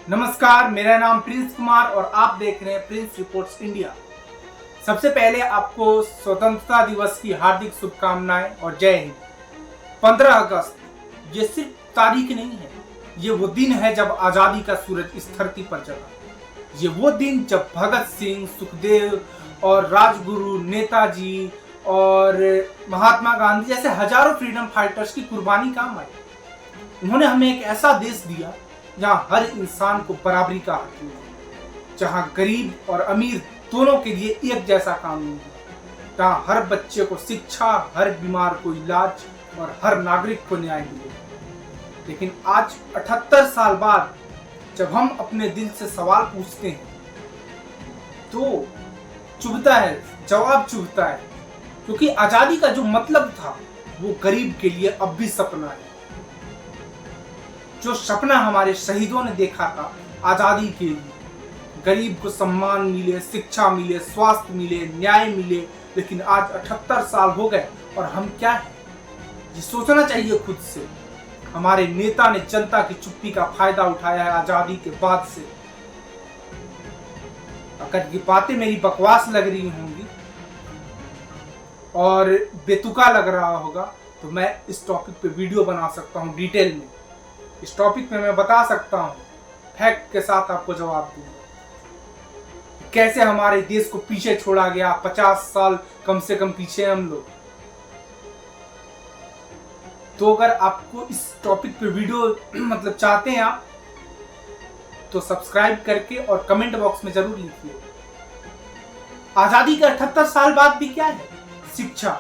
नमस्कार, मेरा नाम प्रिंस कुमार और आप देख रहे हैं प्रिंस रिपोर्ट्स इंडिया। सबसे पहले आपको स्वतंत्रता दिवस की हार्दिक शुभकामनाएं और जय हिंद। 15 अगस्त ये सिर्फ तारीख नहीं है, ये वो दिन है जब आजादी का सूरज इस धरती पर जगा। ये वो दिन जब भगत सिंह, सुखदेव और राजगुरु, नेताजी और महात्मा गांधी जैसे हजारों फ्रीडम फाइटर्स की कुर्बानी काम आई। उन्होंने हमें एक ऐसा देश दिया जहां हर इंसान को बराबरी का हक मिला, जहां गरीब और अमीर दोनों के लिए एक जैसा कानून है, जहां हर बच्चे को शिक्षा, हर बीमार को इलाज और हर नागरिक को न्याय मिले। लेकिन आज 78 साल बाद जब हम अपने दिल से सवाल पूछते हैं तो चुभता है, जवाब चुभता है, क्योंकि आजादी का जो मतलब था वो गरीब के लिए अब भी सपना है। जो सपना हमारे शहीदों ने देखा था आजादी के लिए, गरीब को सम्मान मिले, शिक्षा मिले, स्वास्थ्य मिले, न्याय मिले, लेकिन आज 78 साल हो गए और हम क्या है, ये सोचना चाहिए खुद से। हमारे नेता ने जनता की चुप्पी का फायदा उठाया है आजादी के बाद से। अगर ये बातें मेरी बकवास लग रही होंगी और बेतुका लग रहा होगा तो मैं इस टॉपिक पे वीडियो बना सकता हूँ डिटेल में। इस टॉपिक में मैं बता सकता हूँ, फैक्ट के साथ आपको जवाब दूंगा कैसे हमारे देश को पीछे छोड़ा गया। 50 साल कम से कम पीछे हम लोग। तो अगर आपको इस टॉपिक पे वीडियो चाहते हैं आप, तो सब्सक्राइब करके और कमेंट बॉक्स में जरूर लिखिए। आजादी के 78 साल बाद भी क्या है? शिक्षा,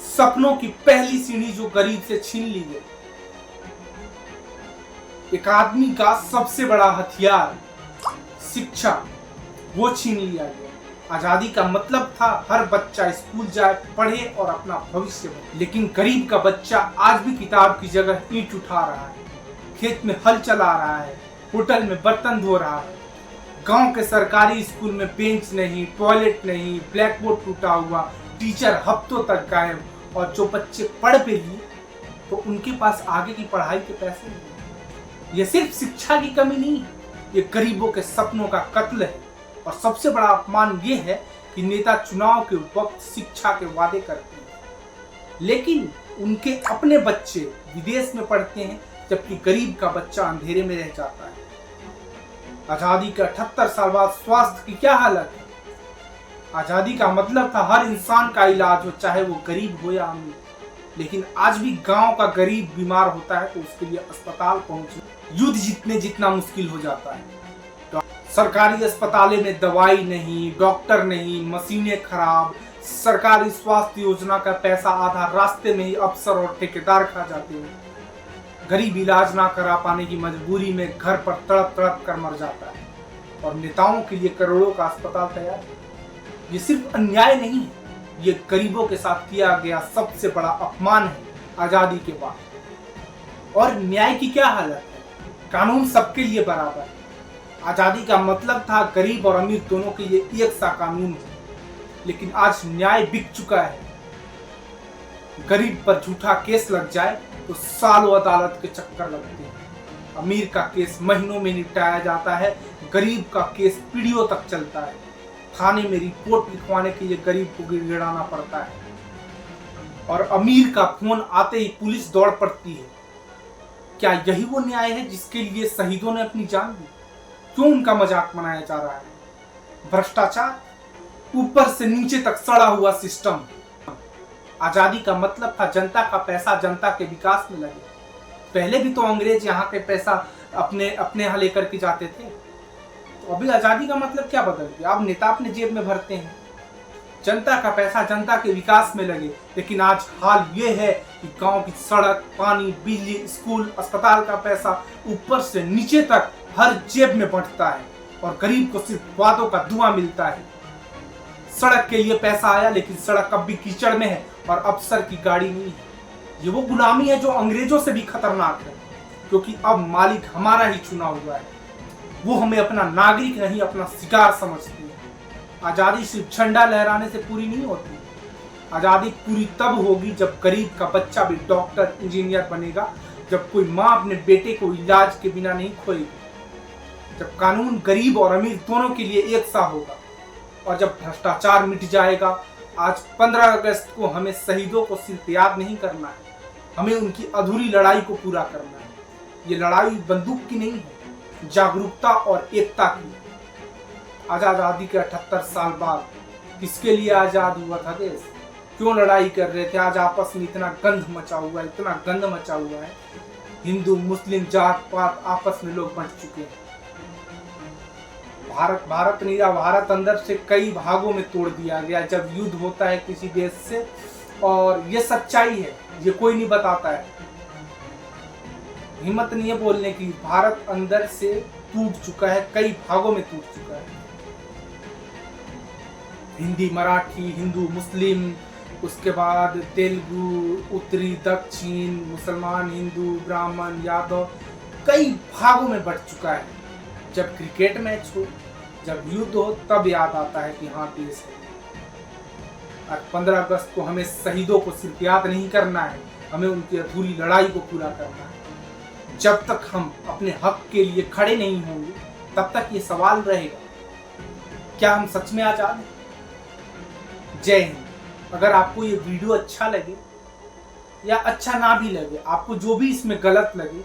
सपनों की पहली सीढ़ी जो गरीब से छीन ली गई। एक आदमी का सबसे बड़ा हथियार शिक्षा, वो छीन लिया गया। आजादी का मतलब था हर बच्चा स्कूल जाए, पढ़े और अपना भविष्य बने। लेकिन गरीब का बच्चा आज भी किताब की जगह ईंट उठा रहा है, खेत में हल चला रहा है, होटल में बर्तन धो रहा है। गांव के सरकारी स्कूल में बेंच नहीं, टॉयलेट नहीं, ब्लैक बोर्ड टूटा हुआ, टीचर हफ्तों तक गायब। और जो बच्चे पढ़ पे लिए तो उनके पास आगे की पढ़ाई के पैसे नहीं। ये सिर्फ शिक्षा की कमी नहीं, ये गरीबों के सपनों का कत्ल है। और सबसे बड़ा अपमान ये है कि नेता चुनाव के वक्त शिक्षा के वादे करते हैं, लेकिन उनके अपने बच्चे विदेश में पढ़ते हैं, जबकि गरीब का बच्चा अंधेरे में रह जाता है। आजादी के 78 साल बाद स्वास्थ्य की क्या हालत है? आजादी का मतलब था हर इंसान का इलाज हो, चाहे वो गरीब हो या अमीर। लेकिन आज भी गांव का गरीब बीमार होता है तो उसके लिए अस्पताल पहुंचना युद्ध जीतने जितना मुश्किल हो जाता है। तो सरकारी अस्पतालों में दवाई नहीं, डॉक्टर नहीं, मशीनें खराब, सरकारी स्वास्थ्य योजना का पैसा आधा रास्ते में ही अफसर और ठेकेदार खा जाते हैं। गरीब इलाज ना करा पाने की मजबूरी में घर पर तड़प तड़प कर मर जाता है और नेताओं के लिए करोड़ों का अस्पताल तैयार है। ये सिर्फ अन्याय नहीं है, ये गरीबों के साथ किया गया सबसे बड़ा अपमान है आजादी के बाद। और न्याय की क्या हालत है? कानून सबके लिए बराबर है। आजादी का मतलब था गरीब और अमीर दोनों के लिए एक सा कानून हो, लेकिन आज न्याय बिक चुका है। गरीब पर झूठा केस लग जाए तो सालों अदालत के चक्कर लगते हैं। अमीर का केस महीनों में निपटाया जाता है, गरीब का केस पीढ़ियों तक चलता है। थाने में रिपोर्ट लिखवाने के लिए गरीब को गिड़गिड़ाना पड़ता है और अमीर का फोन आते ही पुलिस दौड़ पड़ती है। क्या यही वो न्याय है जिसके लिए शहीदों ने अपनी जान दी? क्यों उनका मजाक बनाया जा रहा है? भ्रष्टाचार, ऊपर से नीचे तक सड़ा हुआ सिस्टम। आजादी का मतलब था जनता का पैसा जनता के विकास में लगे। पहले भी तो अंग्रेज यहाँ पे पैसा अपने यहाँ लेकर के जाते थे। तो अभी आजादी का मतलब क्या बदल गया? अब नेता अपने जेब में भरते हैं, जनता का पैसा जनता के विकास में लगे। लेकिन आज हाल ये है कि गांव की सड़क, पानी, बिजली, स्कूल, अस्पताल का पैसा ऊपर से नीचे तक हर जेब में बंटता है और गरीब को सिर्फ वादों का धुआं मिलता है। सड़क के लिए पैसा आया लेकिन सड़क अब भी कीचड़ में है और अफसर की गाड़ी नहीं है। ये वो गुलामी है जो अंग्रेजों से भी खतरनाक है, क्योंकि अब मालिक हमारा ही चुना हुआ है। वो हमें अपना नागरिक नहीं, अपना शिकार समझती है। आजादी सिर्फ झंडा लहराने से पूरी नहीं होती। आजादी पूरी तब होगी जब गरीब का बच्चा भी डॉक्टर, इंजीनियर बनेगा, जब कोई माँ अपने बेटे को इलाज के बिना नहीं खोएगी, जब कानून गरीब और अमीर दोनों के लिए एक सा होगा, और जब भ्रष्टाचार मिट जाएगा। आज 15 अगस्त को हमें शहीदों को सिर्फ याद नहीं करना है, हमें उनकी अधूरी लड़ाई को पूरा करना है। ये लड़ाई बंदूक की नहीं है, जागरूकता और एकता की। आज आजादी के 78 साल बाद किसके लिए आजाद हुआ था देश? क्यों लड़ाई कर रहे थे? आज आपस में इतना गंध मचा हुआ है, इतना गंद मचा हुआ है। हिंदू मुस्लिम जात पात आपस में लोग बंट चुके हैं। भारत नहीं रहा, भारत अंदर से कई भागों में तोड़ दिया गया जब युद्ध होता है किसी देश से। और ये सच्चाई है, ये कोई नहीं बताता है। हिम्मत नहीं है बोलने की। भारत अंदर से टूट चुका है, कई भागों में टूट चुका है। हिंदी मराठी, हिंदू मुस्लिम, उसके बाद तेलुगु, उत्तरी दक्षिण, मुसलमान हिंदू, ब्राह्मण यादव, कई भागों में बंट चुका है। जब क्रिकेट मैच हो, जब युद्ध हो, तब याद आता है कि हाँ देश है। और 15 अगस्त को हमें शहीदों को सिर्फ याद नहीं करना है, हमें उनकी अधूरी लड़ाई को पूरा करना है। जब तक हम अपने हक के लिए खड़े नहीं होंगे, तब तक ये सवाल रहेगा, क्या हम सच में आजाद हैं? जय हिंद। अगर आपको ये वीडियो अच्छा लगे या अच्छा ना भी लगे, आपको जो भी इसमें गलत लगे,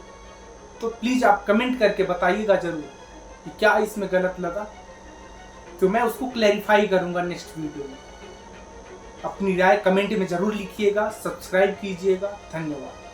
तो प्लीज आप कमेंट करके बताइएगा जरूर कि क्या इसमें गलत लगा, तो मैं उसको क्लैरिफाई करूंगा नेक्स्ट वीडियो में। अपनी राय कमेंट में जरूर लिखिएगा, सब्सक्राइब कीजिएगा। धन्यवाद।